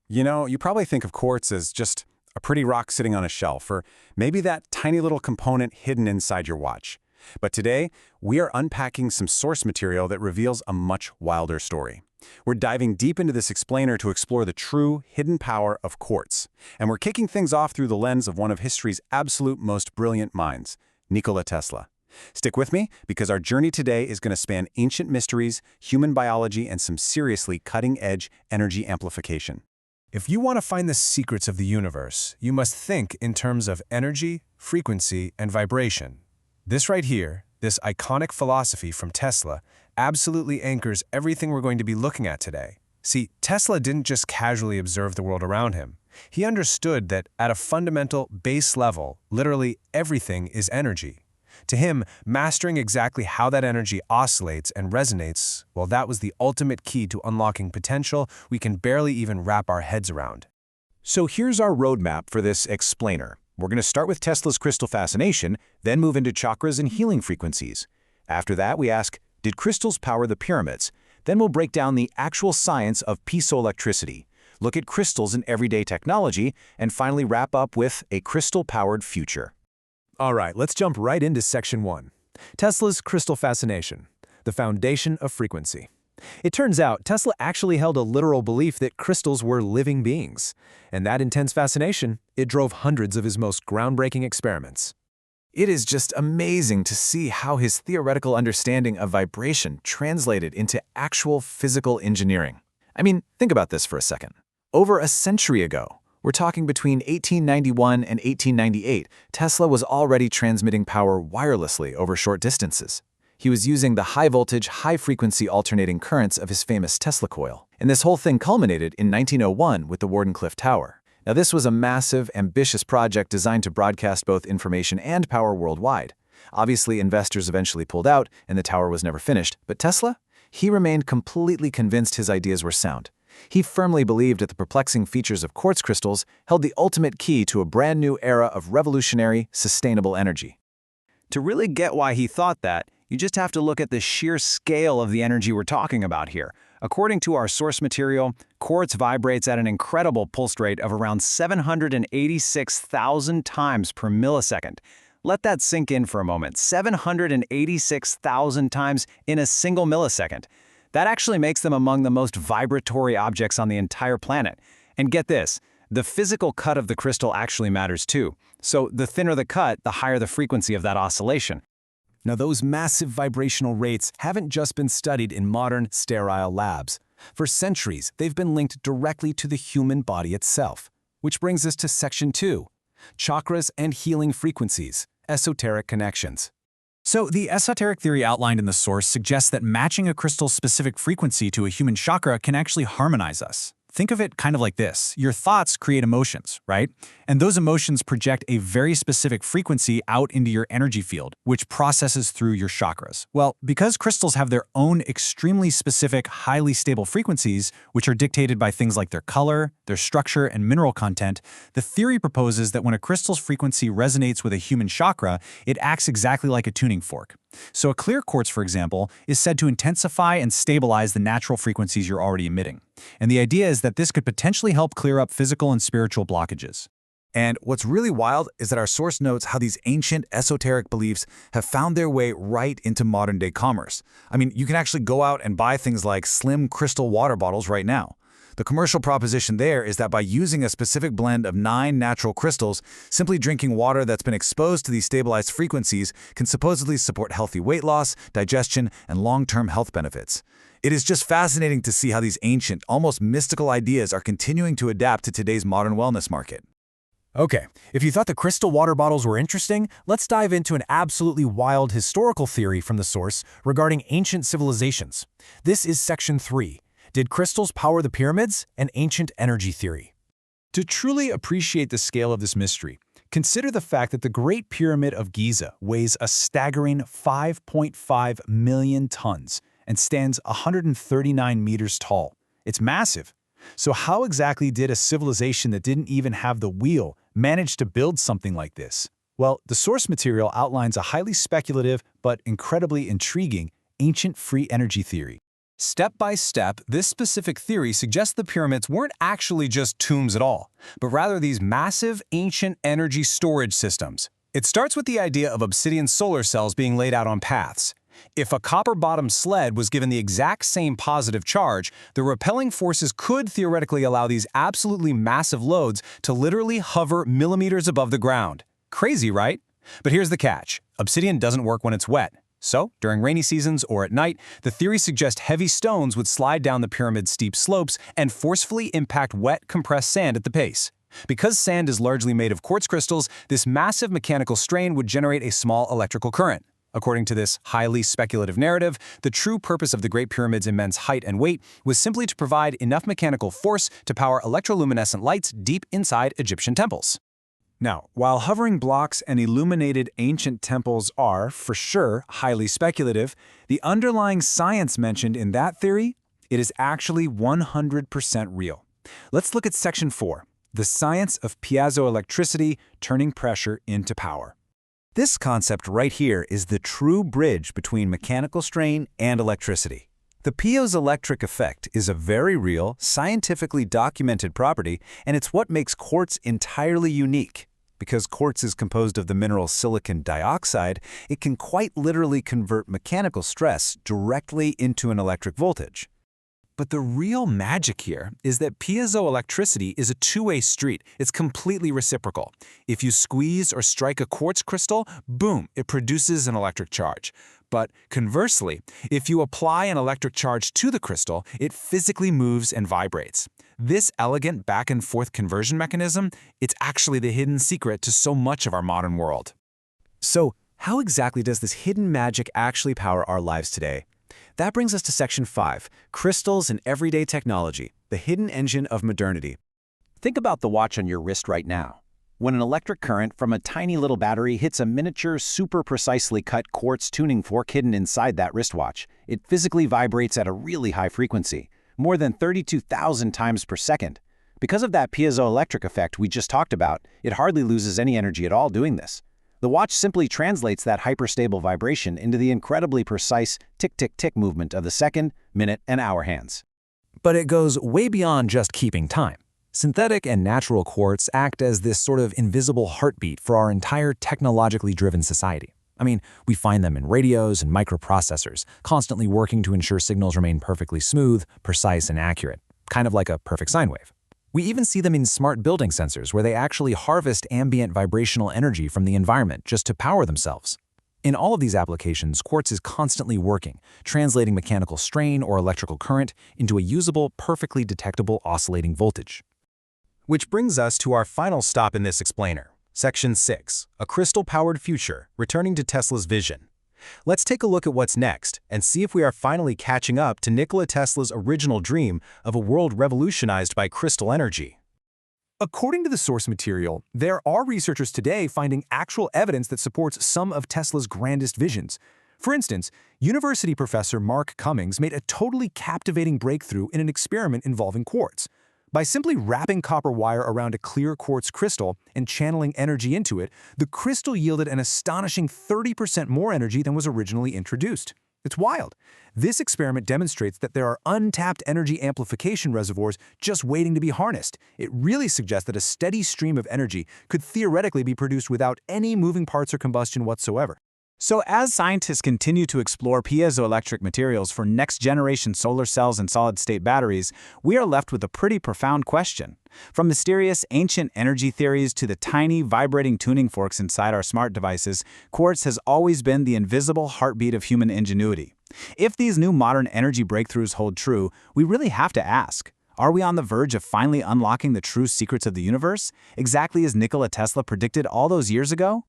You probably think of quartz as just a pretty rock sitting on a shelf, or maybe that tiny little component hidden inside your watch. But today, we are unpacking some source material that reveals a much wilder story. We're diving deep into this explainer to explore the true, hidden power of quartz. And we're kicking things off through the lens of one of history's absolute most brilliant minds, Nikola Tesla. Stick with me, because our journey today is going to span ancient mysteries, human biology, and some seriously cutting-edge energy amplification. If you want to find the secrets of the universe, you must think in terms of energy, frequency, and vibration. This right here, this iconic philosophy from Tesla, absolutely anchors everything we're going to be looking at today. See, Tesla didn't just casually observe the world around him. He understood that at a fundamental, base level, literally everything is energy. To him, mastering exactly how that energy oscillates and resonates, well, that was the ultimate key to unlocking potential we can barely even wrap our heads around. So here's our roadmap for this explainer. We're going to start with Tesla's crystal fascination, then move into chakras and healing frequencies. After that, we ask, did crystals power the pyramids? Then we'll break down the actual science of piezoelectricity, look at crystals in everyday technology, and finally wrap up with a crystal-powered future. All right, let's jump right into Section 1. Tesla's crystal fascination, the foundation of frequency. It turns out Tesla actually held a literal belief that crystals were living beings. And that intense fascination, it drove hundreds of his most groundbreaking experiments. It is just amazing to see how his theoretical understanding of vibration translated into actual physical engineering. I mean, think about this for a second. Over a century ago, we're talking between 1891 and 1898, Tesla was already transmitting power wirelessly over short distances. He was using the high-voltage, high-frequency alternating currents of his famous Tesla coil. And this whole thing culminated in 1901 with the Wardenclyffe Tower. Now, this was a massive, ambitious project designed to broadcast both information and power worldwide. Obviously, investors eventually pulled out, and the tower was never finished. But Tesla? He remained completely convinced his ideas were sound. He firmly believed that the perplexing features of quartz crystals held the ultimate key to a brand new era of revolutionary, sustainable energy. To really get why he thought that, you just have to look at the sheer scale of the energy we're talking about here. According to our source material, quartz vibrates at an incredible pulse rate of around 786,000 times per millisecond. Let that sink in for a moment. 786,000 times in a single millisecond. That actually makes them among the most vibratory objects on the entire planet. And get this, the physical cut of the crystal actually matters too. So the thinner the cut, the higher the frequency of that oscillation. Now, those massive vibrational rates haven't just been studied in modern, sterile labs. For centuries, they've been linked directly to the human body itself. Which brings us to Section 2, chakras and healing frequencies, esoteric connections. So the esoteric theory outlined in the source suggests that matching a crystal's specific frequency to a human chakra can actually harmonize us. Think of it kind of like this. Your thoughts create emotions, right? And those emotions project a very specific frequency out into your energy field, which processes through your chakras. Well, because crystals have their own extremely specific, highly stable frequencies, which are dictated by things like their color, their structure, and mineral content, the theory proposes that when a crystal's frequency resonates with a human chakra, it acts exactly like a tuning fork. So a clear quartz, for example, is said to intensify and stabilize the natural frequencies you're already emitting. And the idea is that this could potentially help clear up physical and spiritual blockages. And what's really wild is that our source notes how these ancient esoteric beliefs have found their way right into modern-day commerce. I mean, you can actually go out and buy things like slim crystal water bottles right now. The commercial proposition there is that by using a specific blend of 9 natural crystals, simply drinking water that's been exposed to these stabilized frequencies can supposedly support healthy weight loss, digestion, and long-term health benefits. It is just fascinating to see how these ancient, almost mystical ideas are continuing to adapt to today's modern wellness market. Okay, if you thought the crystal water bottles were interesting, let's dive into an absolutely wild historical theory from the source regarding ancient civilizations. This is Section 3. Did crystals power the pyramids? An ancient energy theory. To truly appreciate the scale of this mystery, consider the fact that the Great Pyramid of Giza weighs a staggering 5.5 million tons and stands 139 meters tall. It's massive. So how exactly did a civilization that didn't even have the wheel manage to build something like this? Well, the source material outlines a highly speculative but incredibly intriguing ancient free energy theory. Step by step, this specific theory suggests the pyramids weren't actually just tombs at all, but rather these massive, ancient energy storage systems. It starts with the idea of obsidian solar cells being laid out on paths. If a copper-bottomed sled was given the exact same positive charge, the repelling forces could theoretically allow these absolutely massive loads to literally hover millimeters above the ground. Crazy, right? But here's the catch. Obsidian doesn't work when it's wet. So, during rainy seasons or at night, the theory suggests heavy stones would slide down the pyramid's steep slopes and forcefully impact wet, compressed sand at the base. Because sand is largely made of quartz crystals, this massive mechanical strain would generate a small electrical current. According to this highly speculative narrative, the true purpose of the Great Pyramid's immense height and weight was simply to provide enough mechanical force to power electroluminescent lights deep inside Egyptian temples. Now, while hovering blocks and illuminated ancient temples are, for sure, highly speculative, the underlying science mentioned in that theory, it is actually 100% real. Let's look at Section 4, the science of piezoelectricity turning pressure into power. This concept right here is the true bridge between mechanical strain and electricity. The piezoelectric effect is a very real, scientifically documented property, and it's what makes quartz entirely unique. Because quartz is composed of the mineral silicon dioxide, it can quite literally convert mechanical stress directly into an electric voltage. But the real magic here is that piezoelectricity is a two-way street. It's completely reciprocal. If you squeeze or strike a quartz crystal, boom, it produces an electric charge. But conversely, if you apply an electric charge to the crystal, it physically moves and vibrates. This elegant back-and-forth conversion mechanism, it's actually the hidden secret to so much of our modern world. So, how exactly does this hidden magic actually power our lives today? That brings us to Section 5, Crystals and Everyday Technology, the hidden engine of modernity. Think about the watch on your wrist right now. When an electric current from a tiny little battery hits a miniature, super precisely cut quartz tuning fork hidden inside that wristwatch, it physically vibrates at a really high frequency, more than 32,000 times per second. Because of that piezoelectric effect we just talked about, it hardly loses any energy at all doing this. The watch simply translates that hyperstable vibration into the incredibly precise tick-tick-tick movement of the second, minute, and hour hands. But it goes way beyond just keeping time. Synthetic and natural quartz act as this sort of invisible heartbeat for our entire technologically driven society. I mean, we find them in radios and microprocessors, constantly working to ensure signals remain perfectly smooth, precise, and accurate, kind of like a perfect sine wave. We even see them in smart building sensors where they actually harvest ambient vibrational energy from the environment just to power themselves. In all of these applications, quartz is constantly working, translating mechanical strain or electrical current into a usable, perfectly detectable oscillating voltage. Which brings us to our final stop in this explainer, Section 6, a crystal-powered future, returning to Tesla's vision. Let's take a look at what's next and see if we are finally catching up to Nikola Tesla's original dream of a world revolutionized by crystal energy. According to the source material, there are researchers today finding actual evidence that supports some of Tesla's grandest visions. For instance, university professor Mark Cummings made a totally captivating breakthrough in an experiment involving quartz. By simply wrapping copper wire around a clear quartz crystal and channeling energy into it, the crystal yielded an astonishing 30% more energy than was originally introduced. It's wild. This experiment demonstrates that there are untapped energy amplification reservoirs just waiting to be harnessed. It really suggests that a steady stream of energy could theoretically be produced without any moving parts or combustion whatsoever. So as scientists continue to explore piezoelectric materials for next-generation solar cells and solid-state batteries, we are left with a pretty profound question. From mysterious ancient energy theories to the tiny vibrating tuning forks inside our smart devices, quartz has always been the invisible heartbeat of human ingenuity. If these new modern energy breakthroughs hold true, we really have to ask, are we on the verge of finally unlocking the true secrets of the universe, exactly as Nikola Tesla predicted all those years ago?